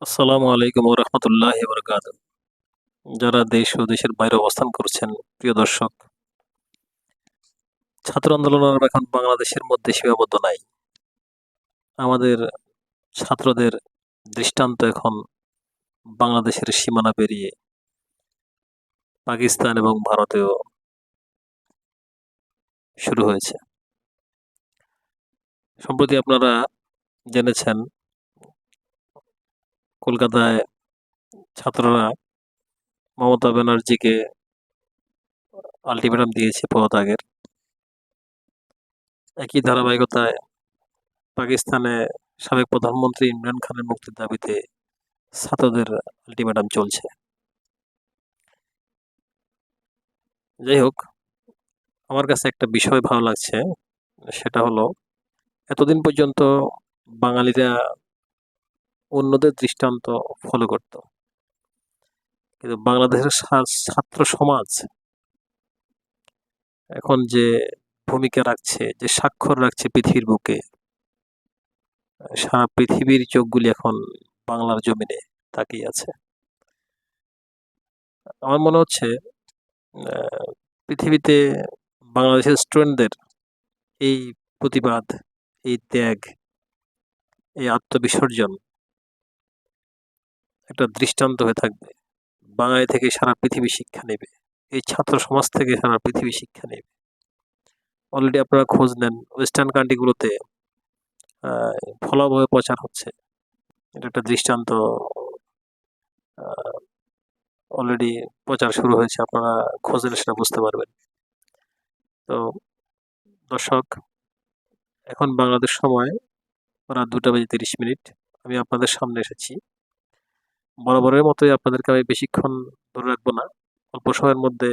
আসসালামু আলাইকুম ওয়া রাহমাতুল্লাহি ওয়া বারাকাতুহু। যারা দেশ ও দেশের বাইরে অবস্থান করছেন, প্রিয় দর্শক, ছাত্র আন্দোলন আর এখন বাংলাদেশের মধ্যে সীমাবদ্ধ নাই। আমাদের ছাত্রদের দৃষ্টান্ত এখন বাংলাদেশের সীমানা পেরিয়ে পাকিস্তান এবং ভারতেও শুরু হয়েছে। সম্প্রতি আপনারা জেনেছেন, কলকাতায় ছাত্ররা মমতা ব্যানার্জিকে আল্টিমেটাম দিয়েছে পদত্যাগের। একই ধারাবাহিকতায় পাকিস্তানে সাবেক প্রধানমন্ত্রী ইমরান খানের মুক্তির দাবিতে ছাত্রদের আল্টিমেটাম চলছে। যাই হোক, আমার কাছে একটা বিষয় ভালো লাগছে, সেটা হলো এতদিন পর্যন্ত বাঙালিরা অন্যদের দৃষ্টান্ত ফলো করত, কিন্তু বাংলাদেশের ছাত্র সমাজ এখন যে ভূমিকা রাখছে, যে স্বাক্ষর রাখছে পৃথিবীর বুকে, সারা পৃথিবীর চোখগুলি এখন বাংলার জমিনে তাকিয়ে আছে। আমার মনে হচ্ছে পৃথিবীতে বাংলাদেশের স্টুডেন্টদের এই প্রতিবাদ, এই ত্যাগ, এই আত্মবিসর্জন একটা দৃষ্টান্ত হয়ে থাকবে। বাঙালি থেকে সারা পৃথিবী শিক্ষা নেবে, এই ছাত্র সমাজ থেকে সারা পৃথিবী শিক্ষা নেবে। অলরেডি আপনারা খোঁজ নেন, ওয়েস্টার্ন কান্ট্রিগুলোতে ফলাভাবে প্রচার হচ্ছে। এটা একটা দৃষ্টান্ত, অলরেডি প্রচার শুরু হয়েছে। আপনারা খোঁজ নিলে সেটা বুঝতে পারবেন। তো দর্শক, এখন বাংলাদেশ সময় রাত 2:30। আমি আপনাদের সামনে এসেছি। বরাবরের মতোই আপনাদেরকে আমি বেশিক্ষণ ধরে রাখবো না, অল্প সময়ের মধ্যে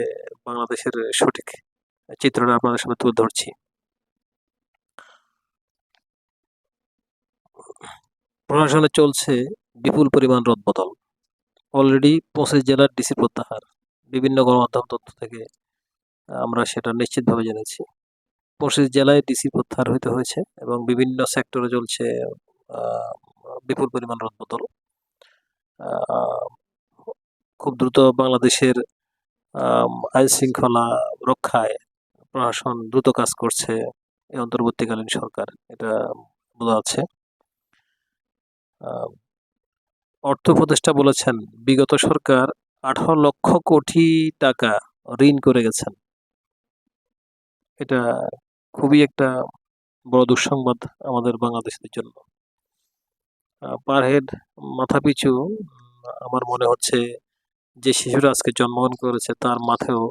বাংলাদেশের সঠিক চিত্রটা আপনাদের সামনে তুলে ধরছি। প্রশাসনে চলছে বিপুল পরিমাণ রদবদল। অলরেডি 25 জেলার ডিসি প্রত্যাহার। বিভিন্ন গণমাধ্যম তথ্য থেকে আমরা সেটা নিশ্চিতভাবে জেনেছি। 25 জেলায় ডিসি প্রত্যাহার হইতে হয়েছে এবং বিভিন্ন সেক্টরে চলছে বিপুল পরিমাণ রদবদল। খুব দ্রুত বাংলাদেশের আইন শৃঙ্খলা রক্ষায় প্রশাসন দ্রুত কাজ করছে এই অন্তর্বর্তীকালীন সরকার, এটা বোঝা যাচ্ছে। অর্থ উপদেষ্টা বলেছেন, বিগত সরকার 18 লক্ষ কোটি টাকা ঋণ করে গেছেন। এটা খুবই একটা বড় দুঃসংবাদ আমাদের বাংলাদেশের জন্য। পার হেড মাথাপিছু আমার মনে হচ্ছে যে শিশুরা আজকে জন্মগ্রহণ করেছে তার মাথায়ও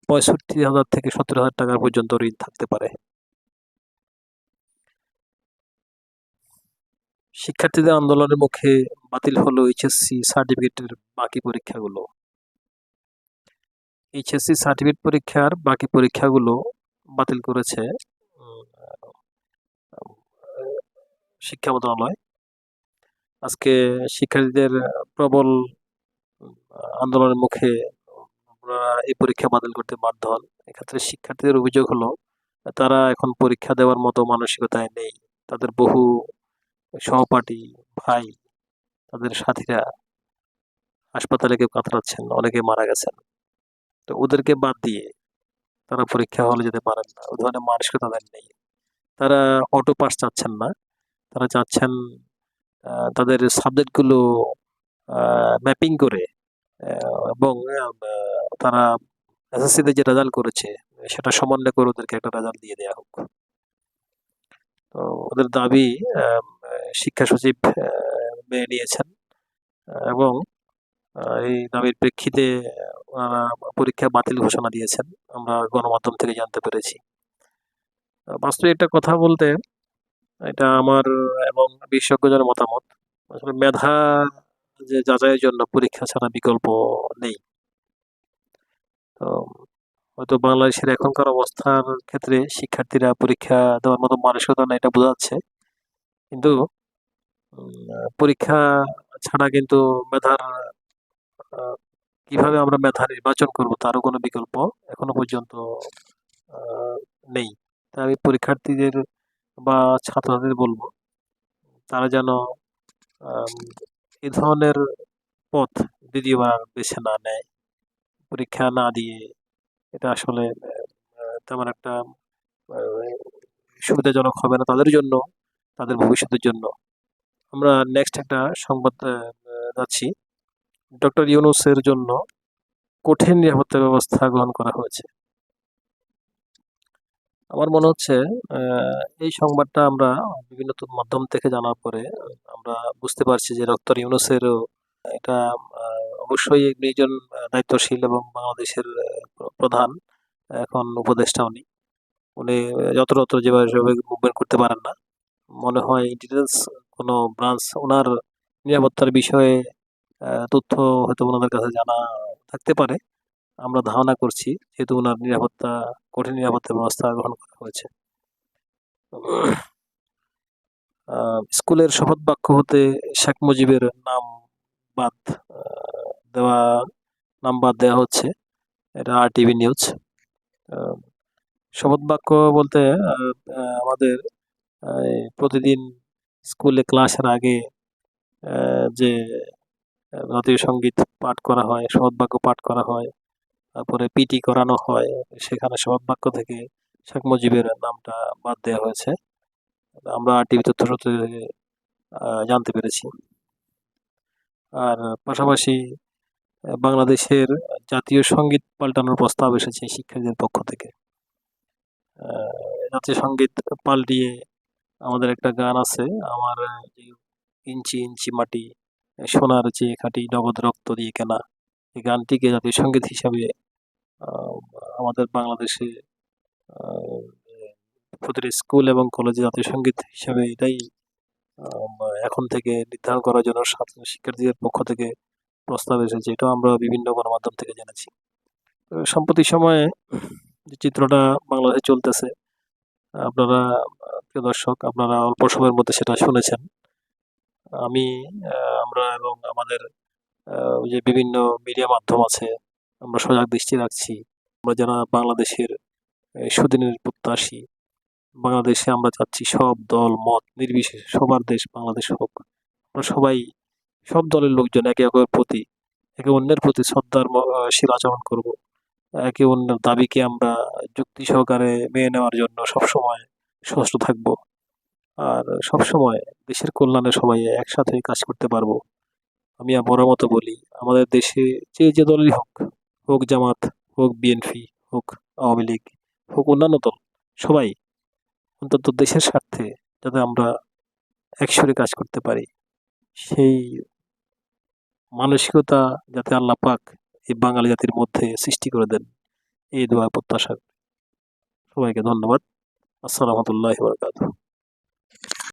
65,000 থেকে 70,000 টাকা পর্যন্ত ঋণ থাকতে পারে। শিক্ষার্থীদের আন্দোলনের মুখে বাতিল হলো এইচএসসি সার্টিফিকেটের বাকি পরীক্ষাগুলো। এইচএসসি সার্টিফিকেট পরীক্ষার বাকি পরীক্ষাগুলো বাতিল করেছে শিক্ষা মন্ত্রণালয়। আজকে শিক্ষার্থীদের প্রবল আন্দোলনের মুখে এই পরীক্ষা বাতিল করতে বাধ্য হন। এক্ষেত্রে শিক্ষার্থীদের অভিযোগ হলো তারা এখন পরীক্ষা দেওয়ার মতো মানসিকতায় নেই। তাদের বহু সহপাঠী, ভাই, তাদের সাথীরা হাসপাতালে কেউ কাতরাচ্ছেন, অনেকে মারা গেছেন। তো ওদেরকে বাদ দিয়ে তারা পরীক্ষা হলে যেতে পারেন না, ওই ধরনের মানসিকতা তাদের নেই। তারা অটো পাস চাচ্ছেন না, তারা চাচ্ছেন তাদের সাবজেক্টগুলো ম্যাপিং করে এবং তারা এসএসসিতে যে রেজাল্ট করেছে সেটা সমন্বয় করে ওদেরকে একটা রেজাল্ট দিয়ে দেওয়া হোক। তো ওদের দাবি শিক্ষা সচিব মেনে নিয়েছেন এবং এই দাবির প্রেক্ষিতে ওনারা পরীক্ষা বাতিল ঘোষণা দিয়েছেন, আমরা গণমাধ্যম থেকে জানতে পেরেছি। বাস্তবে একটা কথা বলতে, এটা আমার এবং বিশেষজ্ঞদের মতামত, আসলে মেধা যে যাচাইয়ের জন্য পরীক্ষা ছাড়া বিকল্প নেই। তো হয়তো বাংলাদেশের এখনকার অবস্থার ক্ষেত্রে শিক্ষার্থীরা পরীক্ষা দেওয়ার মতো মানসিকতা না, এটা বোঝা যাচ্ছে। কিন্তু পরীক্ষা ছাড়া কিন্তু মেধার কিভাবে আমরা মেধা নির্বাচন করব তারও কোনো বিকল্প এখনো পর্যন্ত নেই। তাই আমি পরীক্ষার্থীদের বা ছাত্রদের বলবো, তারা যেন এই ধরনের পথ দ্বিতীয়বার বেছে না নেয়, পরীক্ষা না দিয়ে, এটা আসলে তেমন একটা সুবিধাজনক হবে না তাদের জন্য, তাদের ভবিষ্যতের জন্য। আমরা নেক্সট একটা সংবাদ যাচ্ছি। ডক্টর ইউনূসের জন্য কঠিন নিরাপত্তা ব্যবস্থা গ্রহণ করা হয়েছে। আমার মনে হচ্ছে এই সংবাদটা আমরা বিভিন্ন মাধ্যম থেকে জানার পরে আমরা বুঝতে পারছি যে ডক্টর ইউনূসেরও এটা অবশ্যই একজন দায়িত্বশীল এবং বাংলাদেশের প্রধান, এখন উপদেষ্টা উনি। উনি যত্রতত্র যেভাবে মুভমেন্ট করতে পারেন না। মনে হয় ডিটেলস কোনো ব্রাঞ্চ ওনার নিরাপত্তার বিষয়ে তথ্য হয়তো ওনাদের কাছে জানা থাকতে পারে। আমরা ধারণা করছি যেহেতু ওনার নিরাপত্তা, কঠিন নিরাপত্তা ব্যবস্থা গ্রহণ করা হয়েছে। স্কুলের শপথ বাক্য হতে শেখ মুজিবের নাম বাদ দেওয়া হচ্ছে, এটা RTV নিউজ। শপথ বাক্য বলতে আমাদের প্রতিদিন স্কুলে ক্লাসের আগে যে জাতীয় সঙ্গীত পাঠ করা হয়, শপথ বাক্য পাঠ করা হয়, তারপরে পিটি করানো হয়, সেখানে শপথ বাক্য থেকে শেখ মুজিবের নামটা বাদ দেওয়া হয়েছে, আমরা RTV তথ্যসূত্র থেকে জানতে পেরেছি। আর পাশাপাশি বাংলাদেশের জাতীয় সঙ্গীত পাল্টানোর প্রস্তাব এসেছে শিক্ষার্থীদের পক্ষ থেকে। জাতীয় সঙ্গীত পাল্টিয়ে আমাদের একটা গান আছে, আমার ইঞ্চি ইঞ্চি মাটি সোনার চেয়ে খাঁটি নগদ রক্ত দিয়ে কেনা, এই গানটিকে জাতীয় সঙ্গীত হিসাবে আমাদের বাংলাদেশে প্রতিটি স্কুল এবং কলেজে জাতীয় সঙ্গীত হিসাবে এটাই এখন থেকে নির্ধারণ করার জন্য শিক্ষার্থীদের পক্ষ থেকে প্রস্তাব এসেছে। এটাও আমরা বিভিন্ন গণমাধ্যম থেকে জেনেছি। সম্প্রতি সময়ে যে চিত্রটা বাংলাদেশে চলতেছে, আপনারা প্রিয় দর্শক, আপনারা অল্প সময়ের মধ্যে সেটা শুনেছেন। আমরা এবং আমাদের যে বিভিন্ন মিডিয়া মাধ্যম আছে, আমরা সজাগ দৃষ্টি রাখছি। আমরা যারা বাংলাদেশের সুদিনের প্রত্যাশী, বাংলাদেশে আমরা চাচ্ছি সব দল মত নির্বিশেষে সবার দেশ বাংলাদেশ হোক। আমরা সবাই, সব দলের লোকজন একে অন্যের প্রতি শ্রদ্ধাশীল আচরণ করব। একে অন্যের দাবিকে আমরা যুক্তি সহকারে মেনে নেওয়ার জন্য সবসময় সচেষ্ট থাকব। আর সবসময় দেশের কল্যাণে সবাই একসাথে কাজ করতে পারবো। আমি বড় মতো বলি, আমাদের দেশে যে দলই হোক, হোক জামাত, হোক বিএনপি, হোক আওয়ামী লীগ, হোক অন্যান্য দল, সবাই অন্তত দেশের স্বার্থে যাতে আমরা একসুরে কাজ করতে পারি, সেই মানসিকতা যাতে আল্লাহ পাক এই বাঙালি জাতির মধ্যে সৃষ্টি করে দেন, এই দোয়া প্রত্যাশা। সবাইকে ধন্যবাদ। আসসালামু আলাইকুম ওয়া রাহমাতুল্লাহি ওয়া বারাকাতুহু।